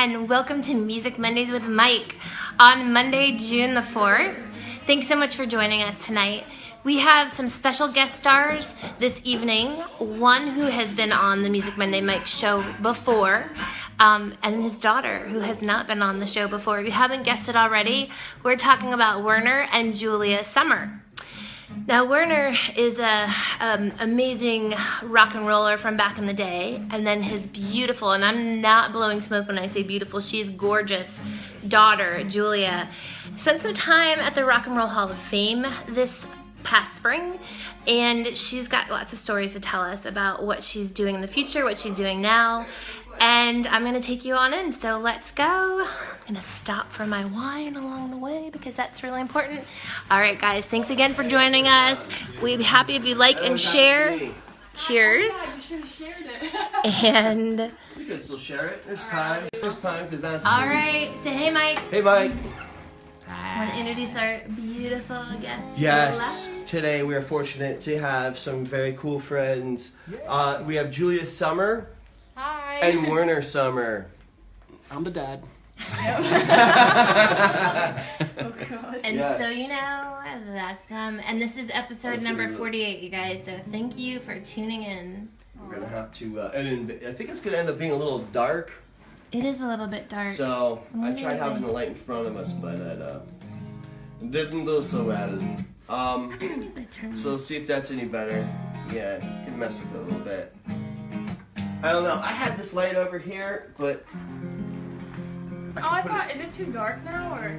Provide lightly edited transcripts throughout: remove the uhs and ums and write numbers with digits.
and welcome to Music Mondays with Mike on Monday, June the 4th. Thanks so much for joining us tonight. We have some special guest stars this evening. One who has been on the Music Monday Mike show before, and his daughter who has not been on the show before. If you haven't guessed it already, we're talking about Werner and Julia Sommer. Now, Werner is an amazing rock and roller from back in the day, and then his beautiful, and I'm not blowing smoke when I say beautiful, she's gorgeous, daughter, Julia, spent some time at the Rock and Roll Hall of Fame this past spring, and she's got lots of stories to tell us about what she's doing in the future, what she's doing now, and I'm going to take you on in, so let's go. I'm going to stop for my wine along the way because that's really important. All right, guys, thanks again for joining us. We'd be happy if you like and share. Cheers. Oh, yeah, you should have shared it. And you can still share it. There's time. There's time because that's. All right. Say hey, Mike. Hey, Mike. Want to introduce our beautiful guests? Yes. Today we are fortunate to have some very cool friends. We have Julia Sommer. Hi. And Werner Sommer. I'm the dad. Oh, God. And Yes. so, you know, that's them. And this is episode That's number really 48, you guys. So thank you for tuning in. We're gonna have to edit. I think it's gonna end up being a little dark. It is a little bit dark. So I Maybe. tried having the light in front of us, but it didn't do so well. So see if that's any better. Yeah, you can mess with it a little bit. I don't know. I had this light over here, but I thought, is it too dark now, or?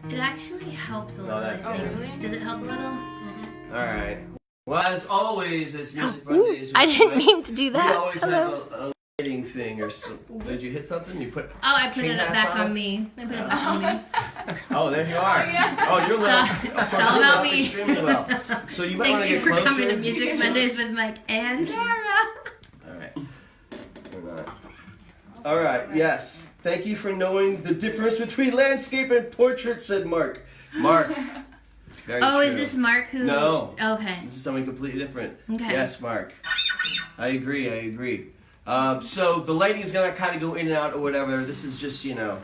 It actually helps a No, little, that- I think. Oh, really? Does it help a little? all right. Well, as always, with Music Mondays, I didn't Mike, mean to do we that. always Hello. have a lighting thing or some. Did you hit something? You put. Oh, I put King it hats back on on us? me. I put it back on me. Oh, there you are. Oh, yeah. Oh, you're lit. It's Of course, all you're about lit up me. extremely well. So you might want Thank to you get for closer. coming to Music Mondays with Mike and Tara. All right. We're not. All right. Yes. Thank you for knowing the difference between landscape and portrait," said Mark. Mark. Very Oh, true. is this Mark who? No. Okay. This is something completely different. Okay. Yes, Mark. I agree. So the lighting's gonna kind of go in and out or whatever. This is just, you know,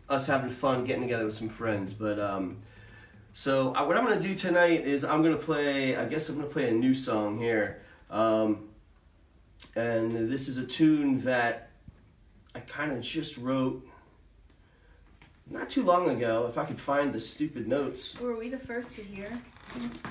us having fun, getting together with some friends. But so what I'm gonna do tonight is I'm gonna play. I guess I'm gonna play a new song here. And this is a tune that I kind of just wrote not too long ago. If I could find the stupid notes. Were we the first to hear?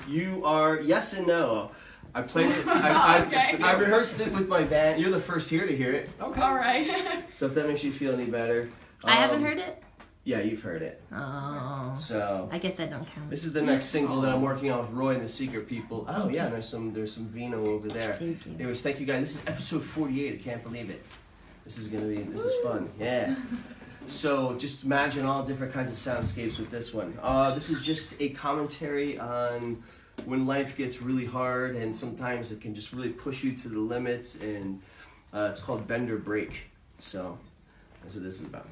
You are, yes and no. I played it. I Okay. rehearsed it with my band. You're the first here to hear it. Okay. All right. So if that makes you feel any better. I haven't heard it. Yeah, you've heard it. Oh. So I guess I don't count. this is the next single that I'm working on with Roy and the Secret People. Oh yeah, there's some vino over there. Thank you. Anyways, thank you guys. This is episode 48. I can't believe it. This is fun. Yeah. So just imagine all different kinds of soundscapes with this one. This is just a commentary on when life gets really hard and sometimes it can just really push you to the limits, and it's called Bend or Break. So that's what this is about.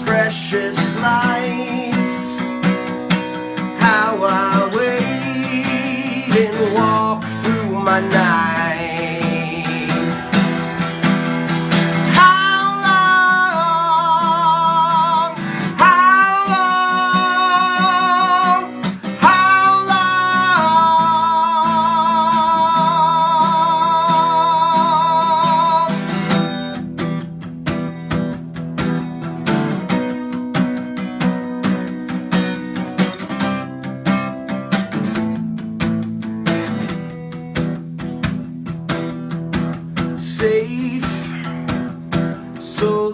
Precious lights, how I wait and walk through my night. How long, how long, how safe, so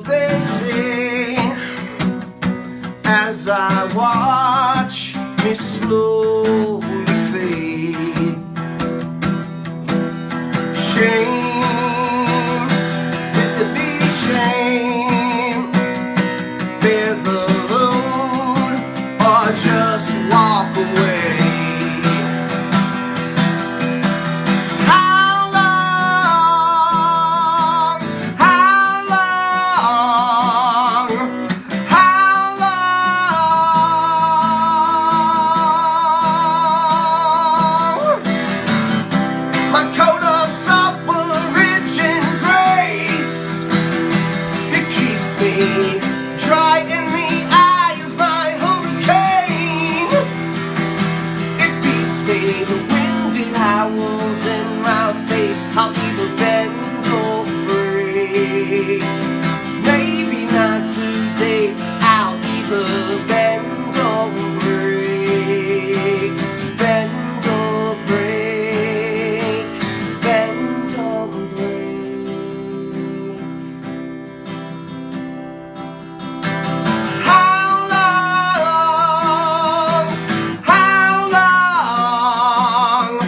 slowly fade. Shame, with the big shame, bear the load or just walk away. I'll either bend or break. Maybe not today. I'll either bend or break. Bend or break. Bend or break. How long? How long?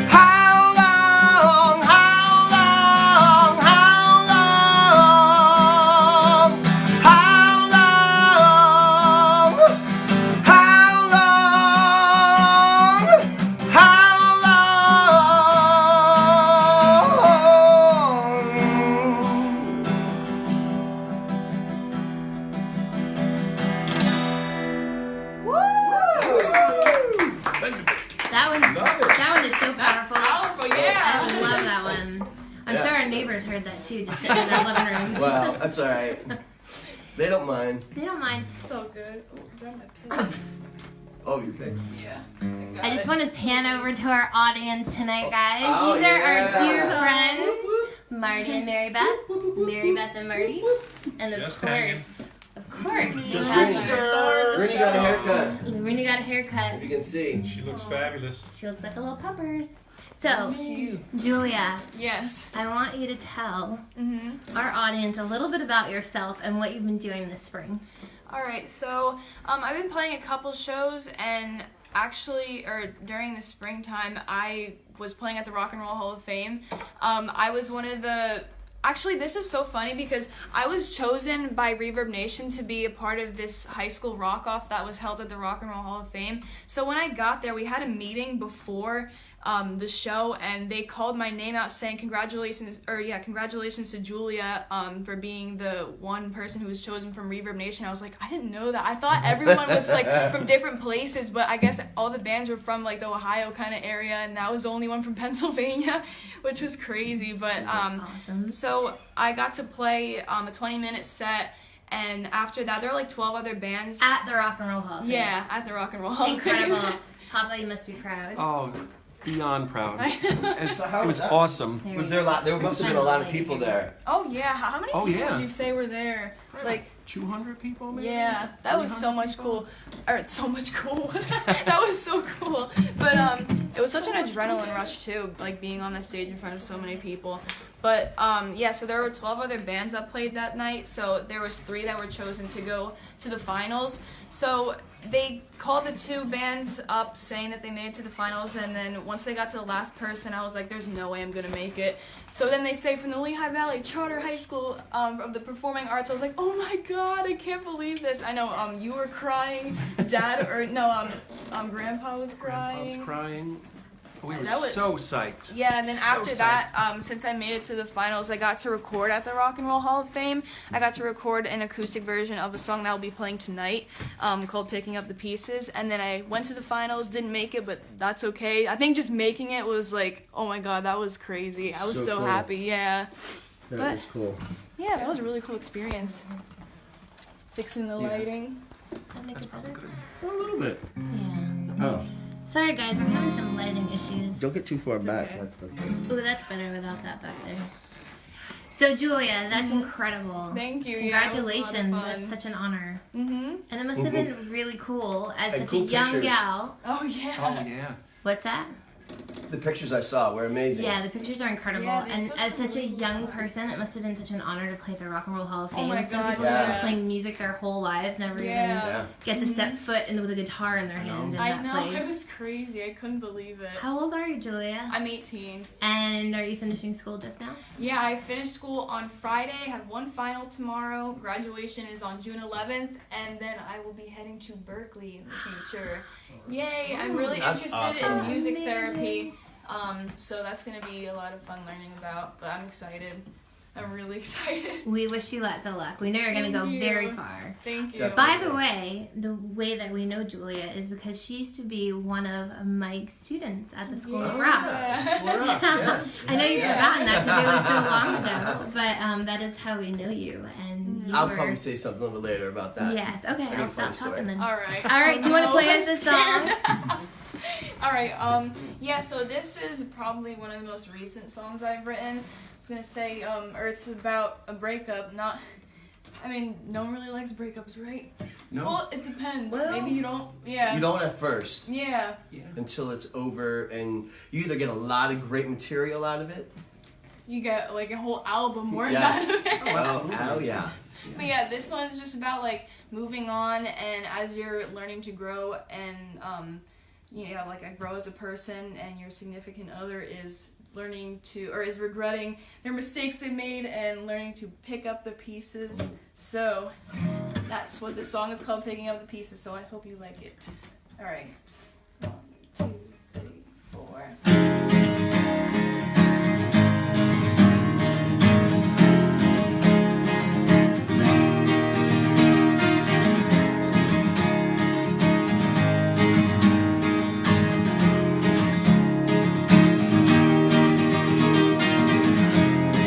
How long? That one is so powerful. Powerful, yeah. I love that one. I'm sure our neighbors heard that too, just sitting in their living room. Well, that's alright. They don't mind. They don't mind. So good. Oh, Oh, you're pink. yeah. I just want to pan over to our audience tonight, guys. Oh, These are yeah. our dear friends, Marty and Mary Beth, Mary Beth and Marty, and Just hanging. of course, you Just have Rooney got a haircut. Rooney got a haircut. You can see. She looks fabulous. She looks like a little puppers. So, Cute. Julia, Yes. I want you to tell Mm-hmm. our audience a little bit about yourself and what you've been doing this spring. Alright, so I've been playing a couple shows, and actually, during the springtime, I was playing at the Rock and Roll Hall of Fame. I was one of the... Actually, this is so funny because I was chosen by Reverb Nation to be a part of this high school rock-off that was held at the Rock and Roll Hall of Fame. So when I got there, we had a meeting before the show, and they called my name out saying congratulations to Julia for being the one person who was chosen from Reverb Nation. I was like, I didn't know that. I thought everyone was like from different places, but I guess all the bands were from like the Ohio kind of area, and that was the only one from Pennsylvania, which was crazy. But Awesome. so I got to play a 20-minute set, and after that there were like 12 other bands. At the Rock and Roll Hall of Fame. Yeah, at the Rock and Roll Hall of Fame. Incredible. Papa, you must be proud. Oh, beyond proud. And So how it was that? awesome. Was there a lot? There must have been a lot of people there. Oh yeah, how many Oh, people yeah. would you say were there? Like 200 people, maybe? yeah, that was so 300 much people? cool. Or so much cool. That was so cool. But it was such an adrenaline rush too, like being on the stage in front of so many people. But yeah, so there were 12 other bands that played that night. So there was 3 that were chosen to go to the finals. So they called the 2 bands up saying that they made it to the finals, and then once they got to the last person, I was like, there's no way I'm gonna make it. So then they say from the Lehigh Valley Charter High School of the Performing Arts. I was like, oh my god, I can't believe this. I know you were crying, Dad, or no, Grandpa was crying. Grandpa was crying. We were That was- so psyched. Yeah, and then So after that, since I made it to the finals, I got to record at the Rock and Roll Hall of Fame. I got to record an acoustic version of a song that I'll be playing tonight, called Picking Up the Pieces. And then I went to the finals, didn't make it, but that's okay. I think just making it was like, oh my god, that was crazy. I was So so cool. happy, yeah. That But- was cool. Yeah, that was a really cool experience. Fixing the Yeah. lighting. That's probably good. A little bit. Yeah. Oh, Sorry guys, we're having some lighting issues. don't get too far back. okay. That's the thing. Ooh, that's better without that back there. So Julia, that's incredible. Thank you. Yeah, it was a lot of Congratulations, fun. that's such an honor. Mm-hmm. And it must have been really cool as And such cool a young pictures. gal. Oh yeah. Oh, yeah. What's that? the pictures I saw were amazing. Yeah, the pictures are incredible. Yeah, they and took as some such a really young good photos. person, it must have been such an honor to play at the Rock and Roll Hall of Fame. Oh my Some God, people who have yeah. been playing music their whole lives never Yeah. even get to step foot in with a guitar in their I know. hand in I that know, place. it was crazy. I couldn't believe it. How old are you, Julia? I'm 18. And are you finishing school just now? Yeah, I finished school on Friday, have one final tomorrow. Graduation is on June 11th, and then I will be heading to Berkeley in the future. Yay! I'm really That's interested awesome. in music Amazing. therapy, so that's going to be a lot of fun learning about, but I'm excited. I'm really excited. We wish you lots of luck. We know you're going to go Thank you. very far. Thank you. Definitely. By the way that we know Julia is because she used to be one of Mike's students at the School of Oh, Rock. yeah. School of Rock, yes. I know you've Yes. forgotten that because it was so long ago, but that is how we know you. And you I'll were... probably say something a little bit later about that. Yes, okay, got a I'll funny stop story. talking then. All right. All right, do you want to No, play I'm us a scared. song? All right. Yeah. So this is probably one of the most recent songs I've written. I was gonna say, or it's about a breakup. Not. I mean, no one really likes breakups, right? No. Well, it depends. Well, Maybe you don't. Yeah. You don't at first Yeah. Yeah. until it's over, and you either get a lot of great material out of it. You get like a whole album worth Yes. out of it. Oh, absolutely. Oh yeah. But yeah, this one's just about like moving on, and as you're learning to grow, and like I grow as a person, and your significant other is learning to, or is regretting their mistakes they made and learning to pick up the pieces. So that's what this song is called, Picking Up the Pieces. So I hope you like it. All right. 1, 2, 3, 4.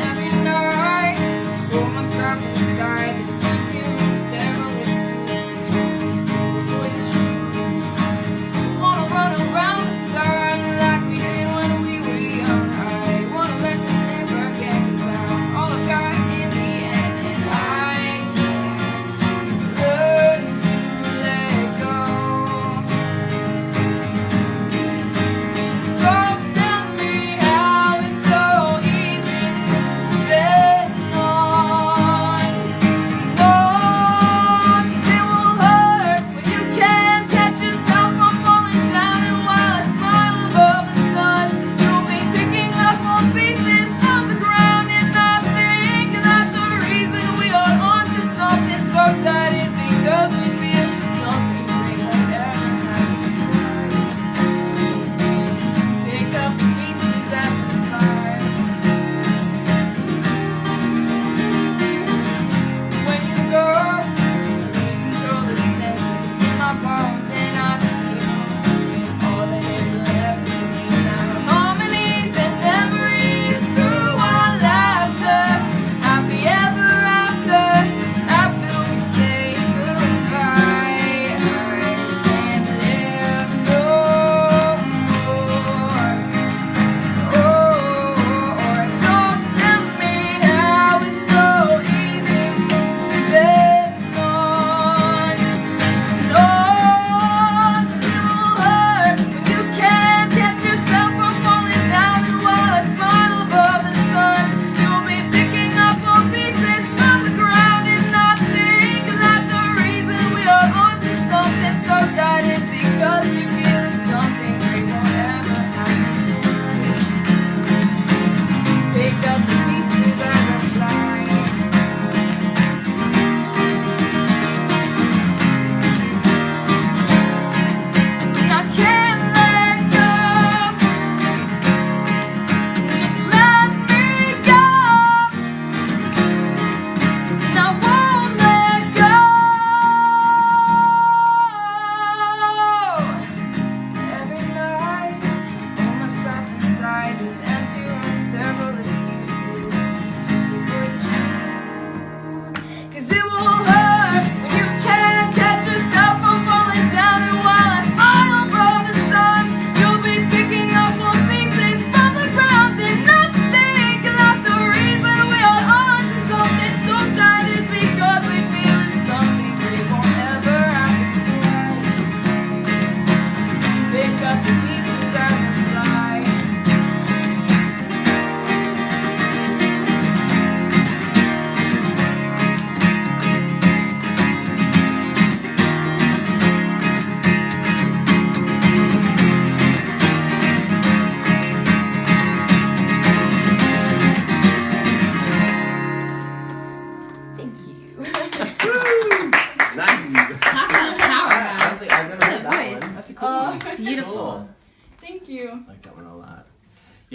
Every night, pull myself inside to give you several excuses to avoid you.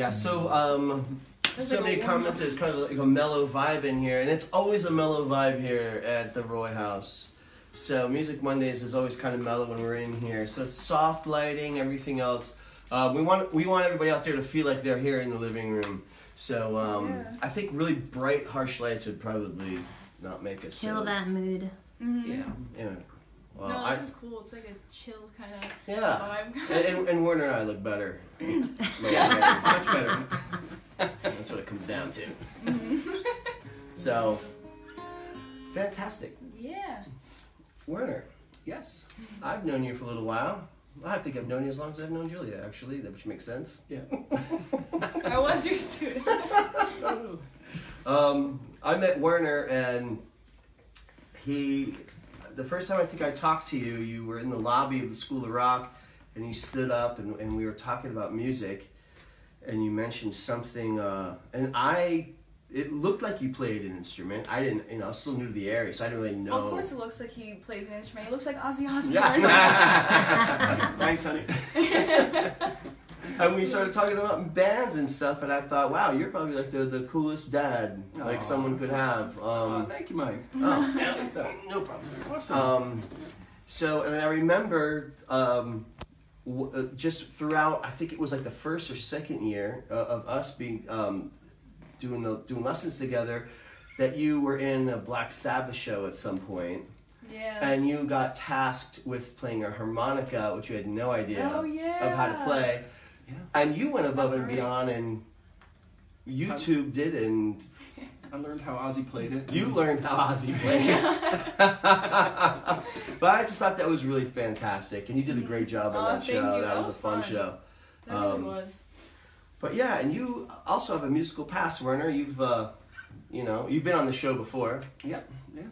Yeah, so There's somebody like a warm-up. commented it's kind of like a mellow vibe in here, and it's always a mellow vibe here at the Roy House. So Music Mondays is always kind of mellow when we're in here. So it's soft lighting, everything else. We want everybody out there to feel like they're here in the living room. So Yeah. I think really bright, harsh lights would probably not make us Kill that mood. Yeah. Well, No, this is cool. It's like a chill kind of yeah. vibe. And Werner and I look better. Yeah, much better. That's what it comes down to. So, fantastic. Yeah. Werner, Yes. I've known you for a little while. I think I've known you as long as I've known Julia, actually, which makes sense. Yeah. I was your student. I met Werner, and the first time I think I talked to you, you were in the lobby of the School of Rock, and you stood up, and we were talking about music, and you mentioned something, and it looked like you played an instrument. I didn't, I was still new to the area, so I didn't really know. Well, of course, it looks like he plays an instrument. He looks like Ozzy Osbourne. Yeah. Thanks, honey. And we started talking about bands and stuff, and I thought, wow, you're probably like the coolest dad like Aw. someone could have. Thank you, Mike. Oh, I like that. no problem. Awesome. So, and I remember just throughout, I think it was like the first or second year of us being doing lessons together, that you were in a Black Sabbath show at some point, Yeah. and you got tasked with playing a harmonica, which you had no idea Oh, yeah. of how to play, Yeah. and you went above That's and right. beyond and YouTubed it, and I learned how Ozzy played it. you learned how Ozzy played it. But I just thought that was really fantastic, and you did a great job on Oh, that thank show. you. That That was a was fun fun. show. That really was. But yeah, and you also have a musical past, Werner. You've you've been on the show before, Yeah.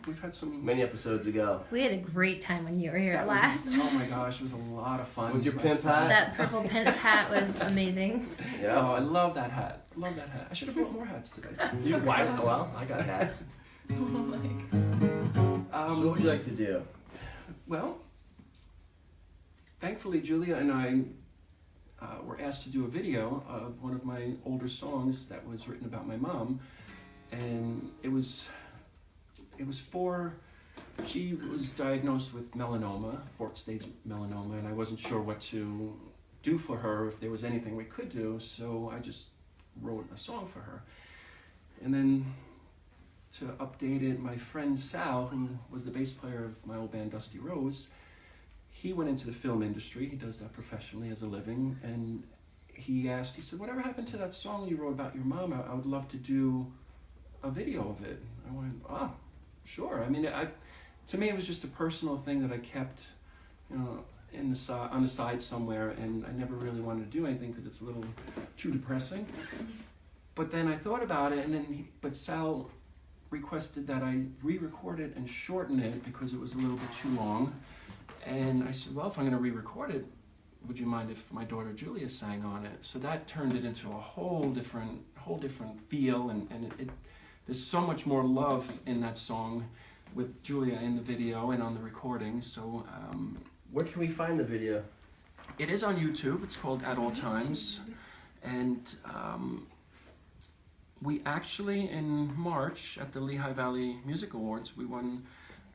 We've had some. many episodes ago. We had a great time when you were here That was- last. Oh my gosh, it was a lot of fun. With your last pimp time. hat? That purple pin hat was amazing. Oh, Yeah. I love that hat. Love that hat. I should have brought more hats today. Well, I got hats. So what would you like to do? Well, thankfully, Julia and I were asked to do a video of one of my older songs that was written about my mom, and it was for. She was diagnosed with melanoma, fourth stage melanoma, and I wasn't sure what to do for her, if there was anything we could do, so I just wrote a song for her. And then to update it, my friend Sal, who was the bass player of my old band Dusty Rose, he went into the film industry. He does that professionally as a living, and he said, whatever happened to that song you wrote about your mom? I would love to do a video of it. I went, oh, sure. I mean, to me, it was just a personal thing that I kept, on the side somewhere, and I never really wanted to do anything because it's a little too depressing. But then I thought about it, but Sal requested that I re-record it and shorten it because it was a little bit too long. And I said, well, if I'm going to re-record it, would you mind if my daughter Julia sang on it? So that turned it into a whole different feel, and there's so much more love in that song with Julia in the video and on the recording. So Where can we find the video? it is on YouTube. It's called At All Times. And we actually, in March, at the Lehigh Valley Music Awards, we won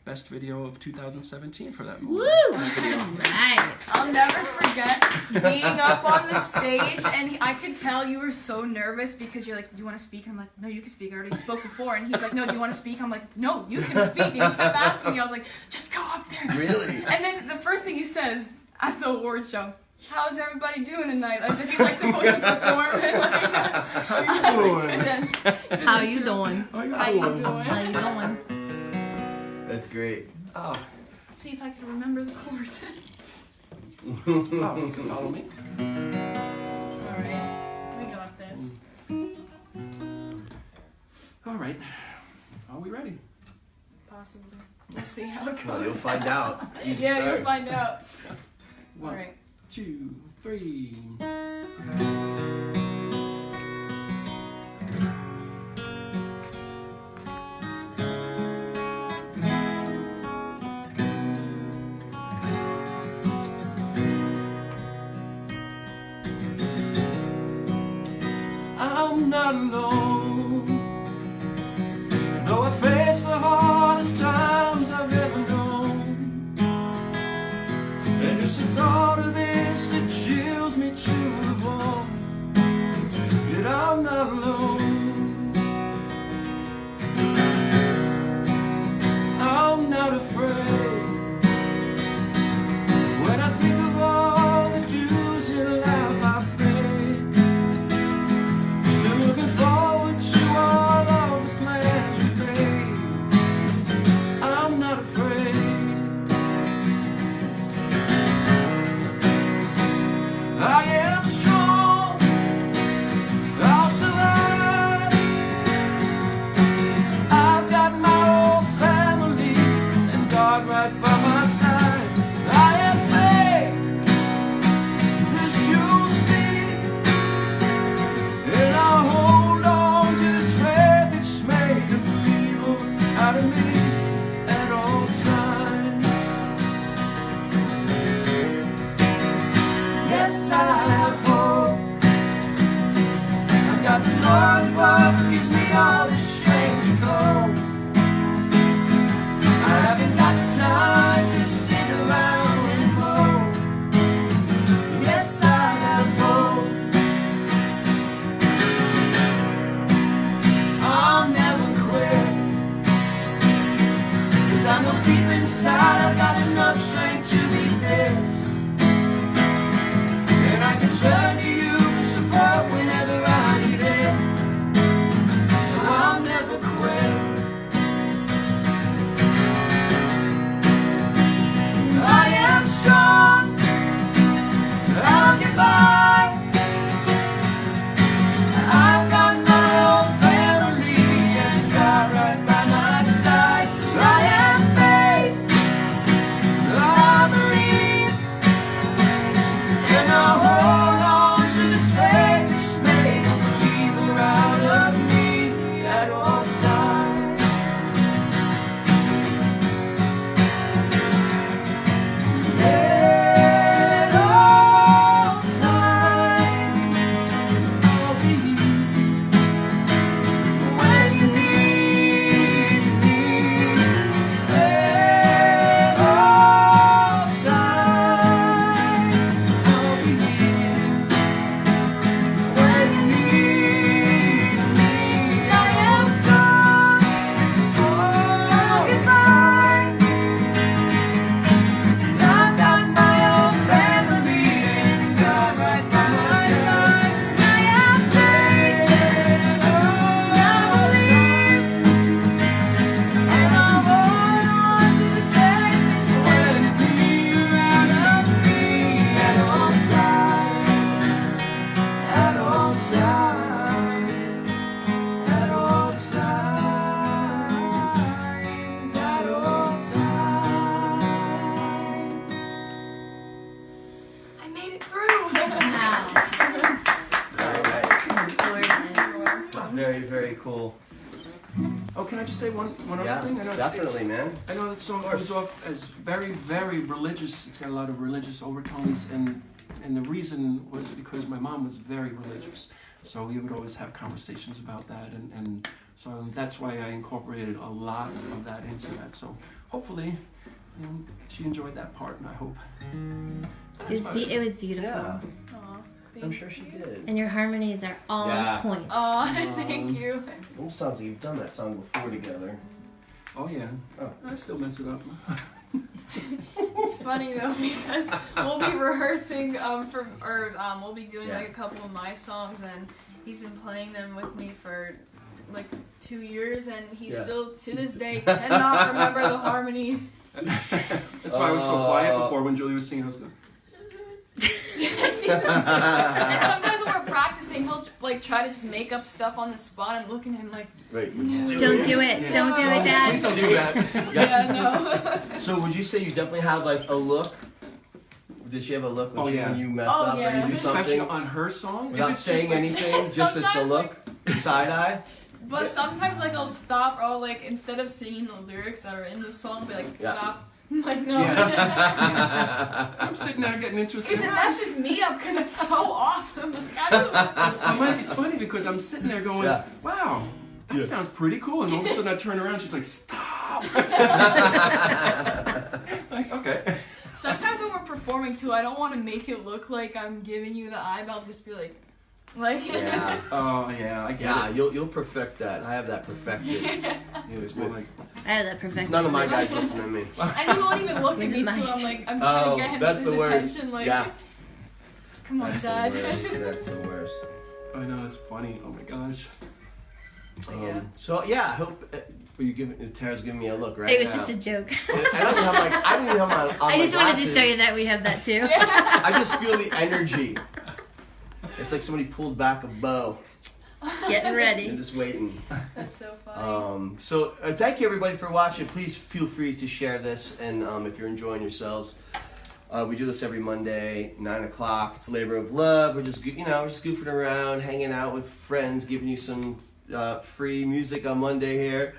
Best Video of 2017 for that movie. Right. I'll never forget being up on the stage, and I could tell you were so nervous because you're like, do you want to speak? And I'm like, no, you can speak. I already spoke before. And he's like, no, do you want to speak? I'm like, no, you can speak. And he kept asking me. I was like, just go up there. Really? And then the first thing he says at the award show, how's everybody doing tonight? As if he's like supposed to perform. And like, How you doing? How you doing? How you doing? That's great. Oh, Let's see if I can remember the chords. you can follow me. Alright, we got this. All right. Are we ready? Possibly. We'll see how it goes. Well, you'll find out. You Yeah, start. you'll find out. 1, Alright. 2, 3. I'm not alone. Though I face the hardest times I've ever known, and just the thought of this, it chills me to the bone. Yet I'm not alone. I'm not afraid. When I think of all the dues in life I've paid, still looking forward to all of the plans we made. I'm not afraid. I am strong. I'll survive. I've got my old family and God right by my side. I have faith, this you'll see, and I'll hold on to this faith that's made a believer out of me at all times. Yes, I have hope. I've got the Lord above who gives me all the strength to go. I haven't got time to sit around and hope. Yes, I have hope. I'll never quit, 'cause I know deep inside I've got enough strength to beat this. And I can turn to you for support whenever I need it. So I'll never quit. I am strong. I'll get by. I've got my own family and God right by my side. I have faith. I believe. And I'll hold on to this faith that's made a believer out of me at all times. At all times, I'll be here when you need me. At all times, I'll be here when you need me. I am strong. I'll get by. I've got my own family and God right by my side. I have faith, I believe, and I'll hold on to this faith that's when you're out of me at all times, at all times, at all times, at all times. I made it through. Very, very cool. Oh, can I just say one other Yeah, thing? I know definitely, man. I know that song course. comes off as very, very religious. It's got a lot of religious overtones, and the reason was because my mom was very religious. So we would always have conversations about that, and so that's why I incorporated a lot of that into that. So hopefully, she enjoyed that part, and I hope. That's about it. It was beautiful. Yeah, Aw, I'm sure she did. And your harmonies are on Yeah. point. Aw, thank you. Almost sounds like you've done that song before together. Oh yeah. Oh. I still mess it up. It's funny though because we'll be rehearsing we'll be doing Yeah. like a couple of my songs, and he's been playing them with me for like 2 years, and he Yeah. still to this day cannot remember the harmonies. That's why I was so quiet before when Julie was singing. I was going. And sometimes when we're practicing, he'll like try to just make up stuff on the spot and look at him like, Right. no. Don't do it. Yeah. Don't do it, Please Dad. don't do that. Yeah, no. So would you say you definitely have like a look? Did she have a look when, Oh, yeah. when you mess Oh, up or yeah. you do Especially something on her song. without If it's saying just like- anything? Just it's a Sometimes, look, side eye. But sometimes like I'll stop, or I'll like instead of singing the lyrics that are in the song, be like Yeah. stop. I'm like, no. Yeah. I'm sitting there getting into it. Because it messes me up because it's so off. I'm like, I don't. It's funny because I'm sitting there going, Yeah. wow, that sounds pretty cool. And all of a sudden I turn around, she's like, stop. Like, okay. Sometimes when we're performing too, I don't want to make it look like I'm giving you the eye, but I'll just be like. Yeah. Oh, yeah, I get Yeah, it. you'll perfect that. I have that perfected. Yeah, it's more like, I have that perfect. None of my guys listen to me. And he won't even look at me too. I'm like, I'm trying to get him that's his the worst. attention. Like, Yeah. come on, That's Dad. the worst. That's the worst. I know, that's funny. Oh my gosh. Yeah. So yeah, I hope you Tara's giving me a look right It was now. just a joke. I don't even have I don't even have my. On I just my wanted to glasses. show you that we have that too. I just feel the energy. It's like somebody pulled back a bow Getting and ready. just waiting. That's so funny. So thank you everybody for watching. Please feel free to share this, and if you're enjoying yourselves, we do this every Monday, 9 o'clock. It's a labor of love. We're just we're just goofing around, hanging out with friends, giving you some free music on Monday here.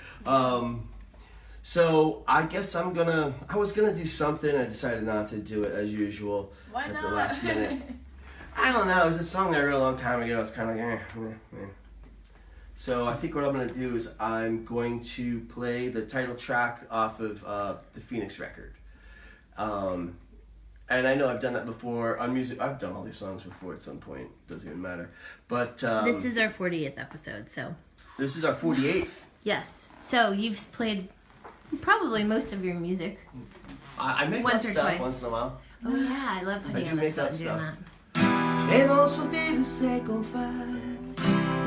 So I guess I was gonna do something. I decided not to do it as usual. Why at not? the last minute. I don't know. It was a song I wrote a long time ago. It's kind of like, So I think what I'm going to do is I'm going to play the title track off of the Phoenix record. And I know I've done that before on music. I've done all these songs before at some point. Doesn't even matter. But This is our 40th episode, so. this is our 48th. Yes. So you've played probably most of your music. I make Once up or stuff twice. once in a while. Oh yeah, I love I putting do on make this up and doing stuff. that. Et mon santé de ses confins,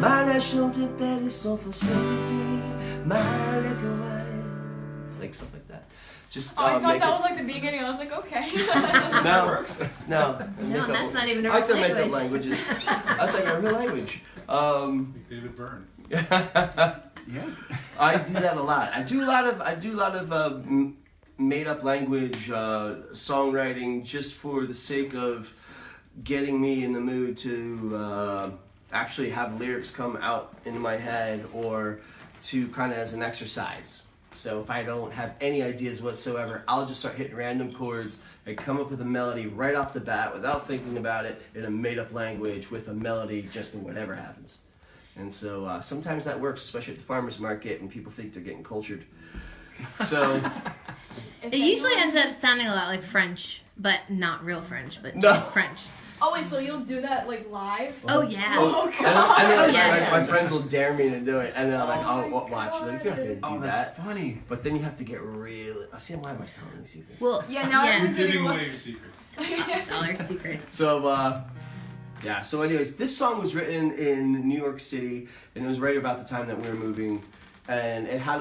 mal à chanter belle sans facilité, mal à gouaille. Like stuff like that. Just Oh, I thought make that up- was like the beginning. I was like, okay. No, no. No, that's not even a I real like to make up language. languages. That's like a real language. David Byrne. Yeah. I do that a lot. I do a lot of made up language songwriting just for the sake of getting me in the mood to actually have lyrics come out into my head, or to kind of as an exercise. So if I don't have any ideas whatsoever, I'll just start hitting random chords and come up with a melody right off the bat without thinking about it in a made up language with a melody just in whatever happens. And so sometimes that works, especially at the farmer's market, and people think they're getting cultured. So, If It usually anyone- ends up sounding a lot like French, but not real French, but No. just French. Oh wait, so you'll do that like live? Oh yeah. Oh and god. then, yeah. my friends will dare me to do it, and then I'm like, Oh oh, my watch. They're like, you're not going to do Oh, that. that's funny. But then you have to get really... See, why am I telling these secrets? Well, Yeah, now everyone's Giving gonna away look. your secret. It's all our secrets. So, yeah. So anyways, this song was written in New York City, and it was right about the time that we were moving. And it had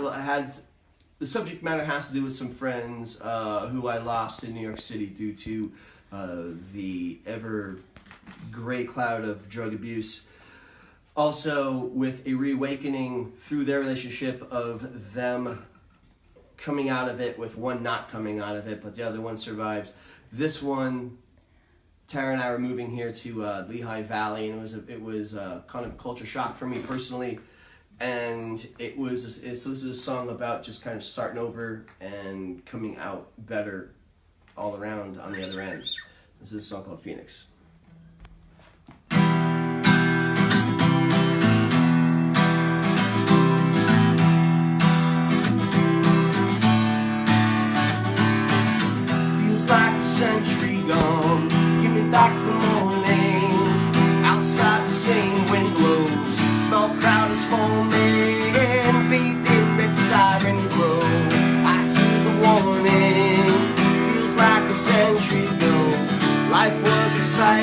the subject matter has to do with some friends who I lost in New York City due to the ever gray cloud of drug abuse. Also, with a reawakening through their relationship of them coming out of it, with one not coming out of it, but the other one survived. This one, Tara and I were moving here to Lehigh Valley, and it was kind of a culture shock for me personally. And so this is a song about just kind of starting over and coming out better all around on the other end. This is a song called Phoenix. Feels like a century gone. Give me back the morning. Outside the same wind blows. Small crowd is forming. Bathed in red siren glow. I hear the warning. Feels like a century ago. Life was exciting.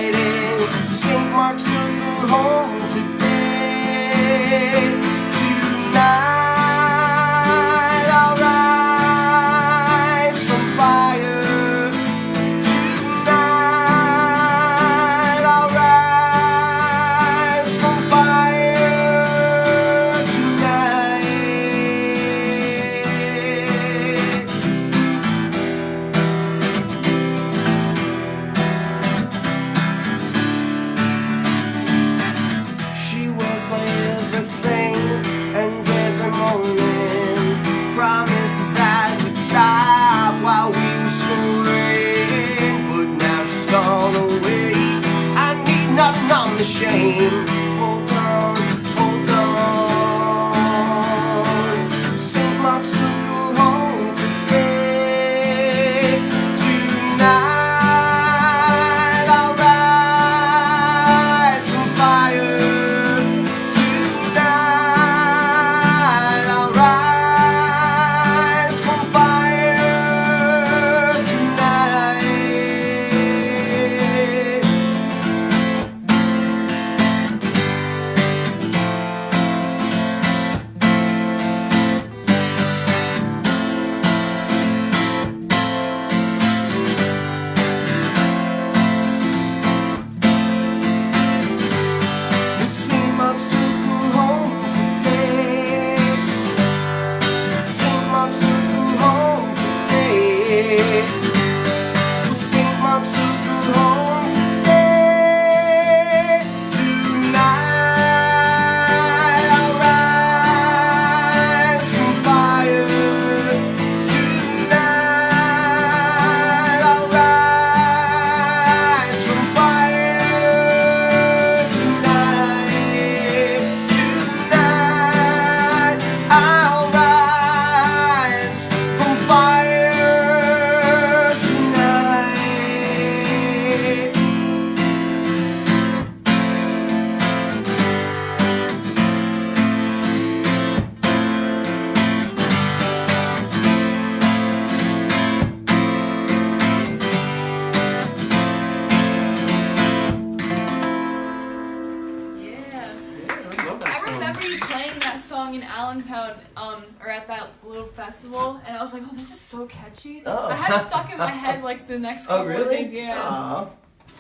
I remember you playing that song in Allentown, or at that little festival, and I was like, oh, this is so catchy. Oh. I had it stuck in my head like the next Oh, couple of really? days. Yeah. Aw,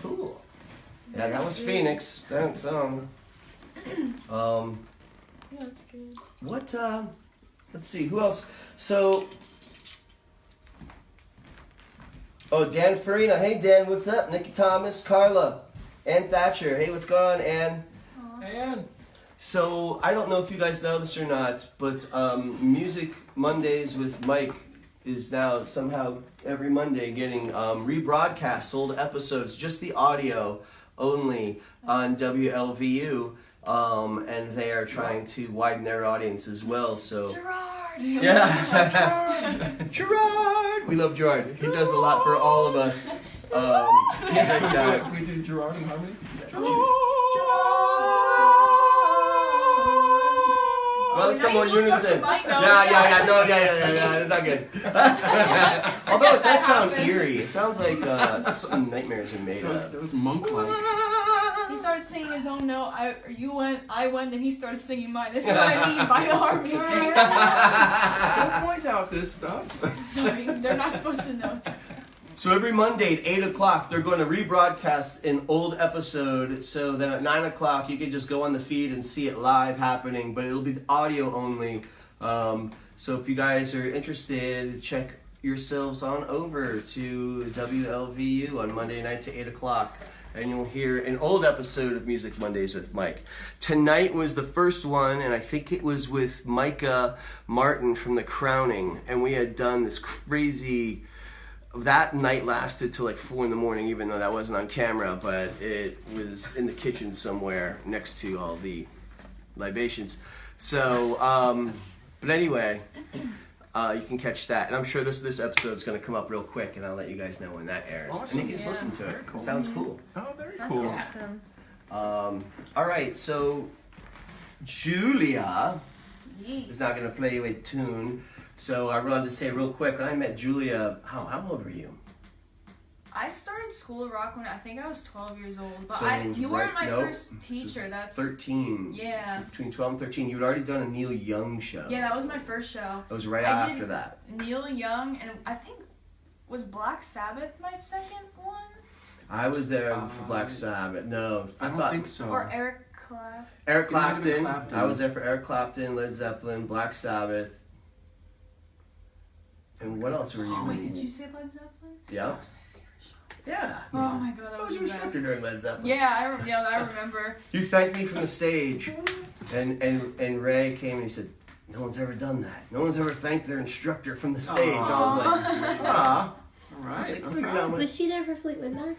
cool. Yeah, that was Phoenix. That song. Yeah, that's good. What, let's see, who else? So, oh, Dan Farina. Hey, Dan, what's up? Nikki Thomas, Carla, Ann Thatcher. Hey, what's going on, Ann? And So, I don't know if you guys know this or not, but Music Mondays with Mike is now somehow every Monday getting rebroadcast, old episodes, just the audio only on WLVU. And they are trying to widen their audience as well. So Gerard. yeah, Gerard. We love Gerard. He does a lot for all of us. can we do Gerard in harmony? Well, let's Now come on you look up unison. to my notes. Yeah. It's not good. Although it does sound happened. eerie. It sounds like something nightmares are made That of. was monk-like. He started singing his own note. I went, then he started singing mine. This is what I mean by the harmony thing. Don't point out this stuff. Sorry, they're not supposed to know. It's okay. So every Monday at 8 o'clock, they're going to rebroadcast an old episode so that at 9 o'clock you can just go on the feed and see it live happening, but it'll be audio only. So if you guys are interested, check yourselves on over to WLVU on Monday nights at 8 o'clock. And you'll hear an old episode of Music Mondays with Mike. Tonight was the first one, and I think it was with Micah Martin from The Crowning. And we had done this crazy... That night lasted till like 4 in the morning, even though that wasn't on camera, but it was in the kitchen somewhere next to all the libations. So, but anyway, you can catch that. And I'm sure this episode is going to come up real quick, and I'll let you guys know when that airs. Awesome. And you can just listen to it. Very cool. It sounds cool. Oh, very That's cool. awesome. All right, so Julia Yeet. is now going to play you a tune. So I wanted to say real quick, when I met Julia, how old were you? I started School of Rock when I think I was 12 years old. But So you weren't my nope. first teacher. That's 13. Yeah. Between 12 and 13. You had already done a Neil Young show. Yeah, that was my first show. It was right I after did that. Neil Young, and I think was Black Sabbath my second one, I was there for Black Sabbath. No, I don't thought think so. or Eric Clapton. Eric It might have been Clapton. Clapton. I was there for Eric Clapton, Led Zeppelin, Black Sabbath. And what else were you? Oh wait, did you say Led Zeppelin? Yeah. That was my favorite show. Yeah. Oh my god, that I was was your the instructor best. during Led Zeppelin. Yeah, I remember. You thanked me from the stage, and Ray came and he said, "No one's ever done that. No one's ever thanked their instructor from the stage." I was like, "Ah." All right. It's like, I'm look at proud. how much- Was she there for Fleetwood Mac?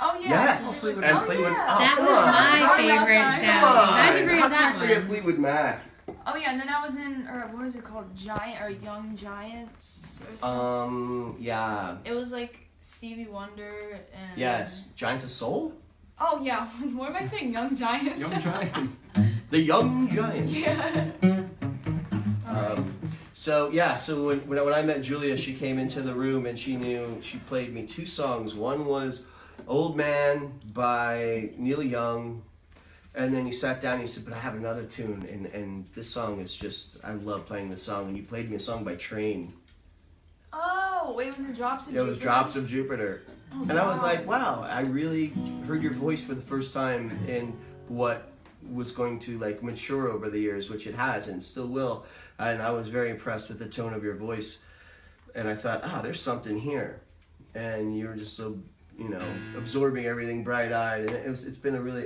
Oh yeah. Yes. Fleetwood And Mac. Fleetwood. yeah. Oh, That come was on. my Come favorite on. show. Come on. How'd you forget How that can you forget one? Fleetwood Mac? Oh yeah, and then I was in, or what is it called, Giant or Young Giants or something. Yeah. It was like Stevie Wonder and. Yes. Giants of Soul? Oh yeah, what am I saying? Young Giants. Young Giants. The Young Giants. Yeah. So when I met Julia, she came into the room and she played me 2 songs. One was Old Man by Neil Young, and then you sat down and you said, but I have another tune, and this song is just, I love playing this song, and you played me a song by Train. Oh, wait, was it Drops of Yeah, it was Jupiter? Drops of Jupiter. Oh, And I was wow. like, wow, I really heard your voice for the first time in what was going to like mature over the years, which it has and still will. And I was very impressed with the tone of your voice. And I thought, there's something here. And you were just so, absorbing everything bright-eyed. And it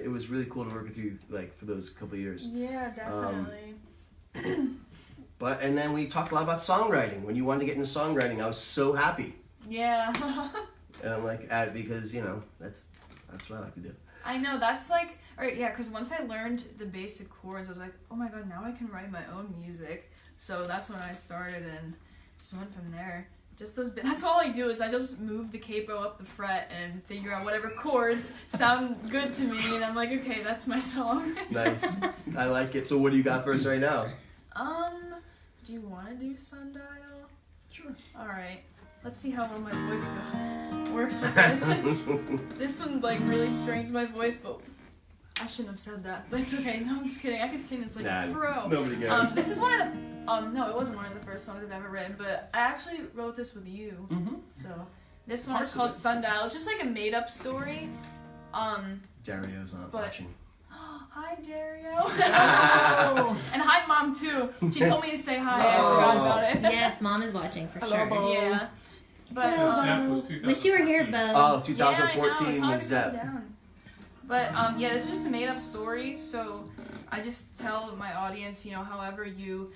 was really cool to work with you like for those couple of years. Yeah, definitely. And then we talked a lot about songwriting. When you wanted to get into songwriting, I was so happy. Yeah. And I'm like, because that's what I like to do. I know, that's like, because once I learned the basic chords, I was like, oh my god, now I can write my own music. So that's when I started and just went from there. That's all I do is I just move the capo up the fret and figure out whatever chords sound good to me, and I'm like, okay, that's my song. Nice. I like it. So what do you got for us right now? Do you want to do Sundial? Sure. Alright. Let's see how well my voice works with this. This one, like, really strains my voice, but I shouldn't have said that, but it's okay. No, I'm just kidding. I can sing this like a pro. Nobody goes. This is one of the, no, it wasn't one of the first songs I've ever written, but I actually wrote this with you. Mm-hmm. So, this one is called Sundial. It's just like a made-up story. Dario's not but- watching. Hi, Dario. And hi, Mom, too. She told me to say hi. I forgot about it. Yes, Mom is watching for sure. Yeah. But, So Zep was 2014. Wish you were here, Bo. Oh, yeah, I know, 2014 it's hard was to Zep. get down. But, yeah, this is just a made-up story, so I just tell my audience, you know, however you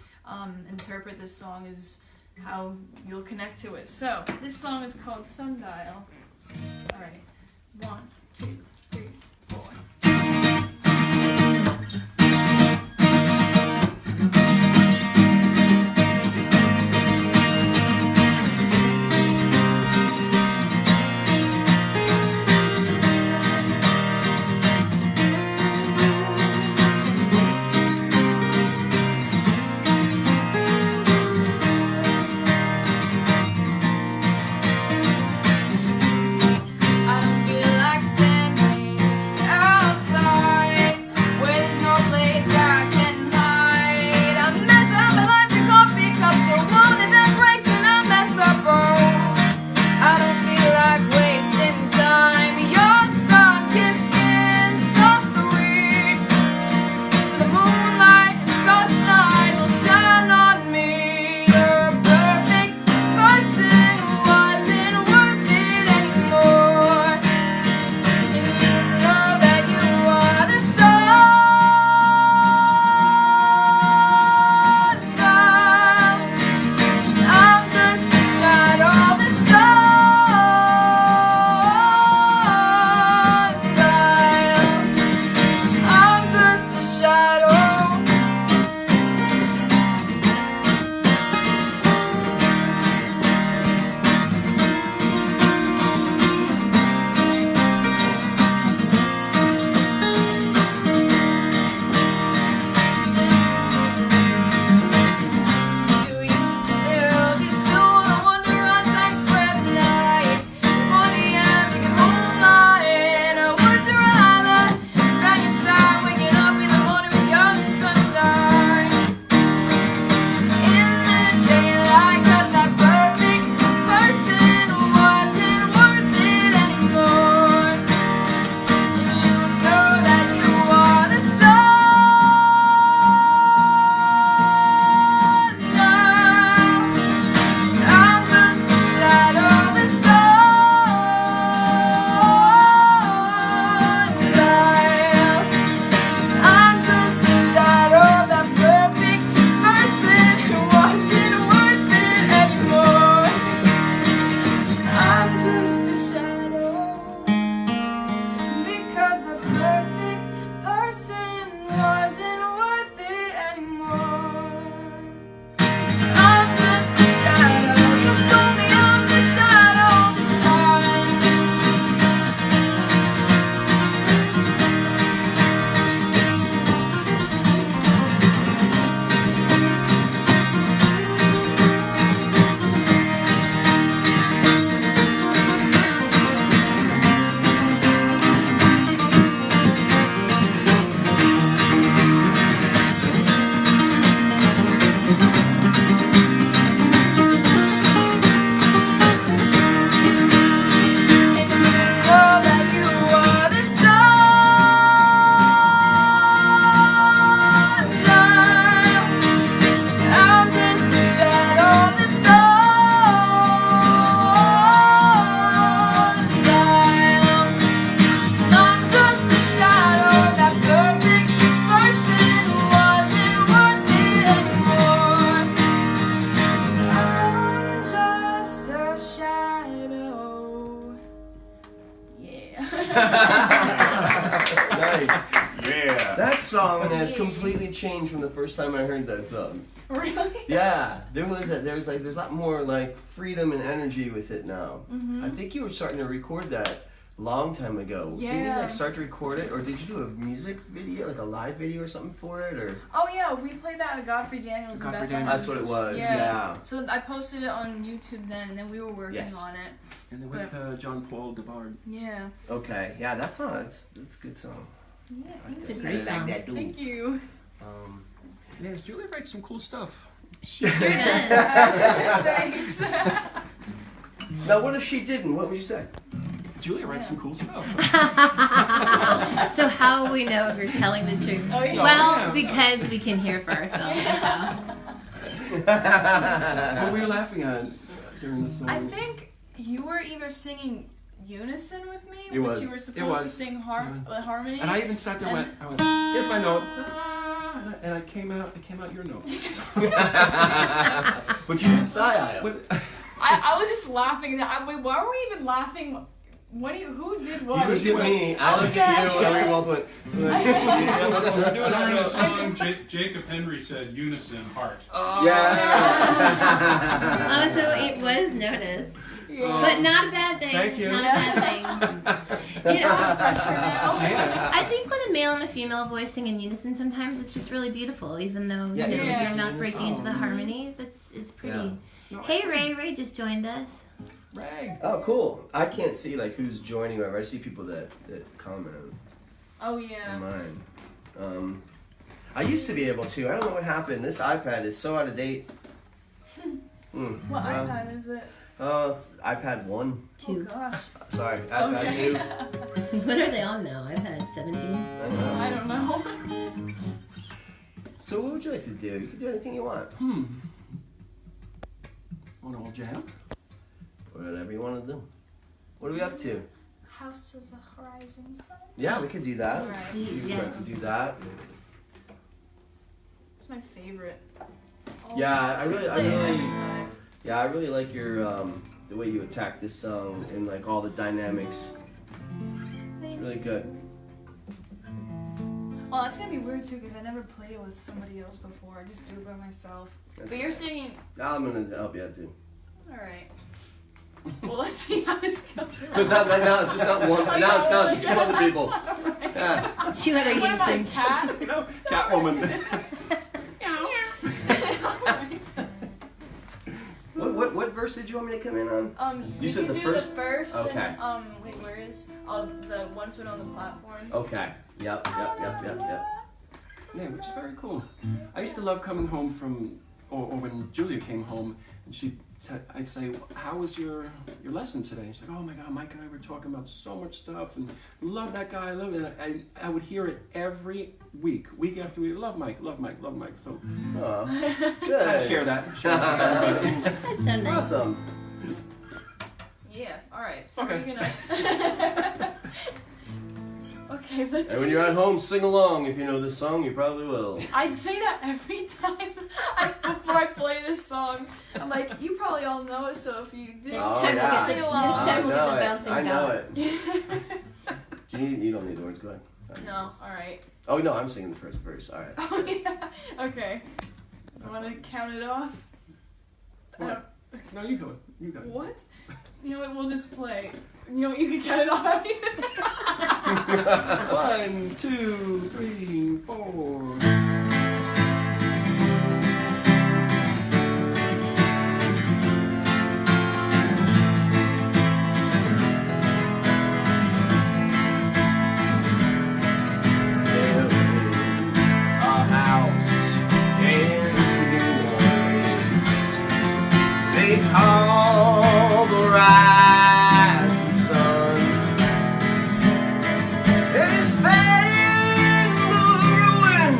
interpret this song is how you'll connect to it. So, this song is called Sundial. Alright. 1, 2, 3, 4. I don't feel like standing outside where there's no place I can hide. I measure my electric coffee cup so warm that it breaks and I mess up both. I don't feel like wasting time. Your sun-kissed skin so sweet, so the moonlight and starlight will shine on me. You're a perfect person who wasn't worth it anymore. And you know that you are the sundial. I'm just a shadow of the sundial. I'm just a shadow. Do you still wanna wander on Times Square tonight? Before the end, we can moonlight. Or would you rather spend your time waking up in the morning with your new sunshine? In the daylight, 'cause that perfect person wasn't worth it anymore. And you know that you are the I'm just a shadow of the sundial. I'm just a shadow of that perfect person who wasn't worth it anymore. I'm just a shadow because the perfect person wasn't worth it anymore. I'm just a shadow. You told me I'm the shadow this time. And you know that you are the sundial. I'm just a shadow of the sundial. I'm just a shadow of that perfect person who wasn't worth it anymore. I'm just a shadow. Yeah. Nice. Yeah. That song has completely changed from the first time I heard that song. Really? Yeah, there's a lot more like freedom and energy with it now. I think you were starting to record that a long time ago. Didn't you Yeah. like start to record it, or did you do a music video, like a live video or something for it, or? Oh yeah, we played that at Godfrey Daniels in Godfrey Bethlehem. That's what it was. Yeah. So I posted it on YouTube then, and then we were working Yes. on it. And then with John Paul DeBard. Yeah. Okay. Yeah, that's a good song. It's a great song. Thank you. Yeah, Julia writes some cool stuff. She sure does. Thanks. Now, what if she didn't? What would you say? Julia writes some cool stuff. So how will we know if you're telling the truth? Oh, yeah. Well, Yeah. because we can hear for ourselves. What were you laughing at during the song? I think you were either singing unison with me, It was. which you were It supposed to was. sing harmony. And I even sat there and went, here's my note. And I came out your note. But you didn't sigh. What, I was just laughing. Wait, why were we even laughing? Who did what? You looked at me, I looked at you, and we both went. yeah, what's supposed to do it? I During the don't know. song, Jacob Henry said unison, heart. Yeah. Oh, so it was noticed. Yeah. But not a bad thing. Thank you. Not a bad thing. You know, Yeah. I think when a male and a female voice sing in unison, sometimes it's just really beautiful, even though Yeah, you know, yeah. you're not It's breaking into the song. harmonies. It's pretty. Yeah. No, Hey Ray, Ray just joined us. Ray. Oh, cool. I can't see like who's joining whoever. I see people that comment Oh on yeah. mine. I used to be able to. I don't know what happened. This iPad is so out of date. What well, iPad is it? Oh, it's iPad 1. Oh 2. gosh. Sorry, iPad Okay. 2. What are they on now? I've had 17. I know. I don't know. So what would you like to do? You can do anything you want. Want a little jam? Whatever you want to do. What are we up to? House of the Horizon Sun. Yeah, we could do that. Alright. You Yes. could do that. It's my favorite. Yeah, I really, Play it every time. yeah, I really like your the way you attack this song and like all the dynamics. It's really good. Well, that's gonna be weird too because I never played it with somebody else before. I just do it by myself. But you're singing. I'm gonna help you out too. All right. Well, let's see how this goes. Because now it's just not one. Now it's just two other people. Yeah. 2 other What about a unisons. cat? You know, Catwoman. What verse did you want me to come in on? You said can the do first? the first. Okay. And, wait, where is? The 1 foot on the platform. Okay. Yep. Yeah, which is very cool. I used to love coming home from, or when Julia came home, and I'd say, "How was your lesson today?" She's like, "Oh my God, Mike and I were talking about so much stuff, and love that guy, I love it." I would hear it every week after week. Love Mike, love Mike, love Mike. So Oh, I good. share that with everybody. That's so nice. Awesome. Yeah. All right. So Okay. we're gonna. Okay, let's. And when you're at home, sing along. If you know this song, you probably will. I say that every time before I play this song. I'm like, you probably all know it, so if you do, Oh, time yeah. to sing get the, along. next time we'll get the I bouncing know dot. it. You don't need the words. Go ahead. No, all right. Oh no, I'm singing the first verse. All right. Oh yeah. Okay. I want to count it off. I don't, No, you go. You go. what? You know what? We'll just play. You know, you can count it off. 1, 2, 3, 4. There is a house in New Orleans. They call the rising sun. It's been the ruin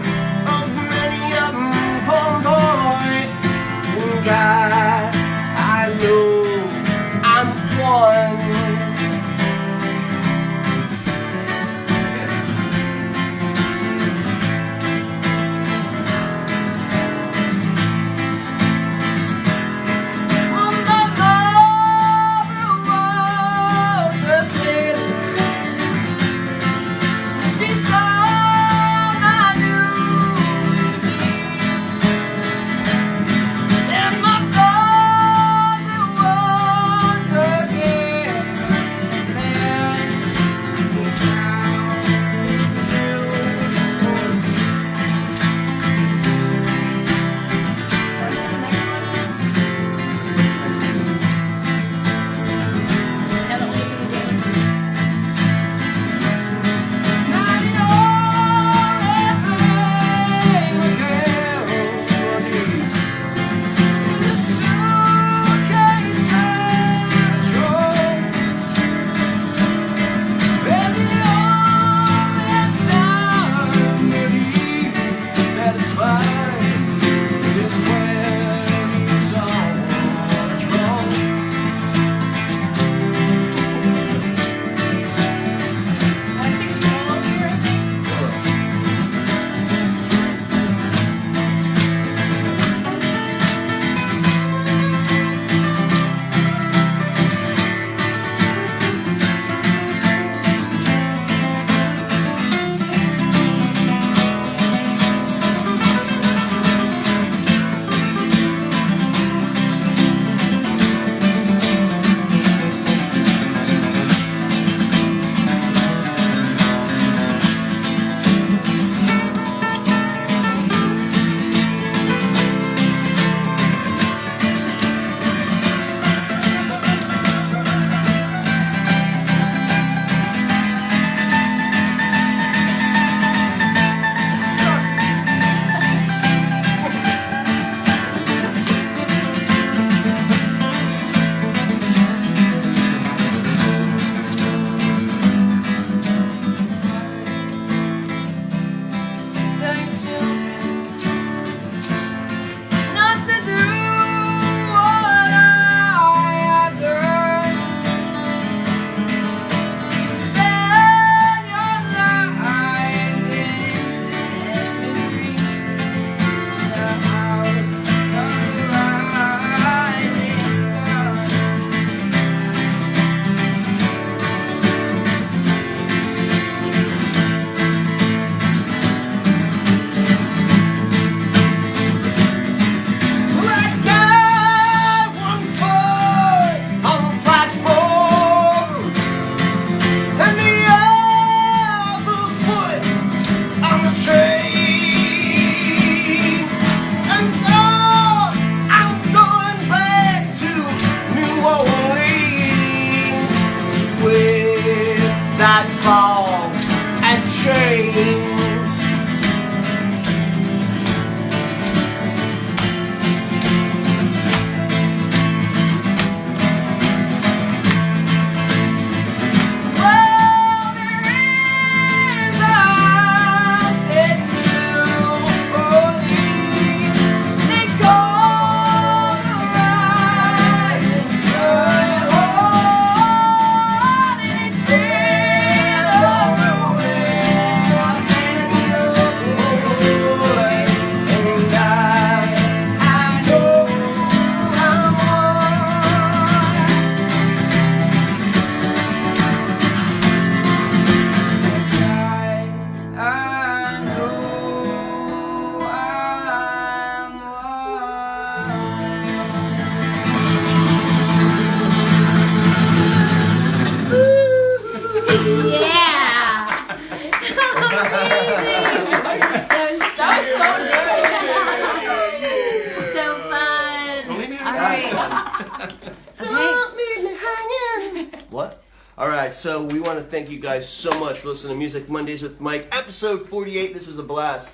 Don't leave me hanging. What? All right, so we want to thank you guys so much for listening to Music Mondays with Mike, episode 48. This was a blast.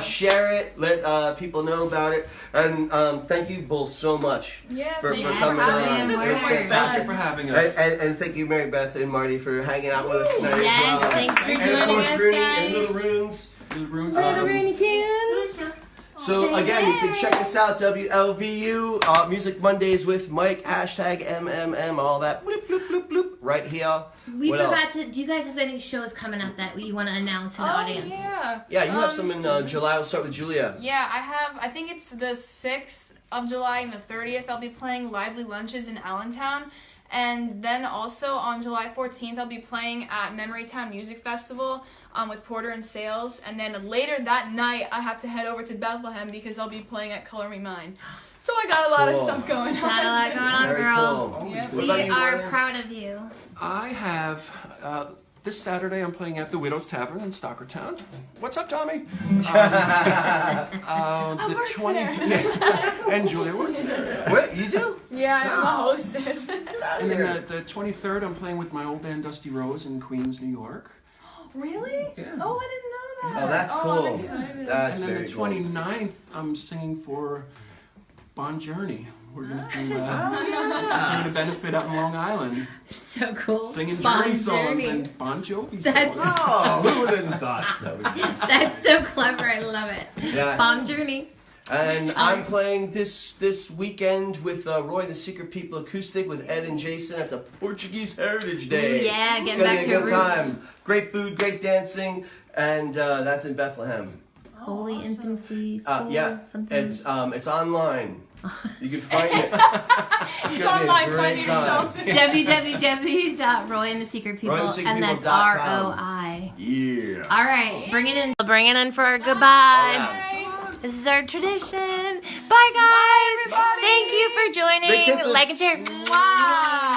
Share it, let people know about it, and thank you both so much for thank you coming for having on. us. It was Thank you fantastic. Thank you for having us. And thank you, Mary Beth and Marty, for hanging out with us tonight Yes, as well. thanks for And of joining course, us, Rooney guys. and Little Runes. Little rooms. Little Rooney Tunes. So again, you can check us out, WLVU, Music Mondays with Mike, hashtag MMM, all that, bloop, bloop, bloop, bloop, right here. We What forgot else? to. Do you guys have any shows coming up that you want to announce to the audience? Yeah. Yeah, you have some in July. We'll start with Julia. Yeah, I have. I think it's the 6th of July and the 30th. I'll be playing Lively Lunches in Allentown. And then also on July 14th, I'll be playing at Memory Town Music Festival with Porter and Sales. And then later that night, I have to head over to Bethlehem because I'll be playing at Color Me Mine. So I got a lot of Cool. stuff going on. Got a lot going on, Very girl. cool. Yep. What We about you, are Werner? proud of you. I have this Saturday. I'm playing at the Widow's Tavern in Stockertown. What's up, Tommy? The work 20 there. Yeah. And Julia works there. What, you do? Yeah, I'm a hostess. And then the 23rd, I'm playing with my old band Dusty Rose in Queens, New York. Really? Yeah. Oh, I didn't know that. Oh, that's I'm cool. excited. That's And then very the cool. 29th, I'm singing for Bon Journey. We're gonna do doing a benefit out in Long Island, So cool. singing Bon Journey songs Journey. and Bon Jovi That's- songs. Oh, who would have thought that would be? That's so clever. I love it. Yes. Bon Journey. And I'm playing this weekend with Roy the Secret People Acoustic with Ed and Jason at the Portuguese Heritage Day. Ooh, yeah, it's getting gonna back be to a your good roots. time. Great food, great dancing, and that's in Bethlehem. Holy awesome. Infancy School. Yeah, Something. it's online. You can find it. It's gonna be a online. great Find it yourself. www.royandthesecretpeople, and that's royandthesecretpeople.com. ROI. Yeah. All right, bring it in. Bring it in for our goodbye. Yeah. This is our tradition. Bye, guys. everybody. Thank you for Big kisses. joining. Like and share. Mwah.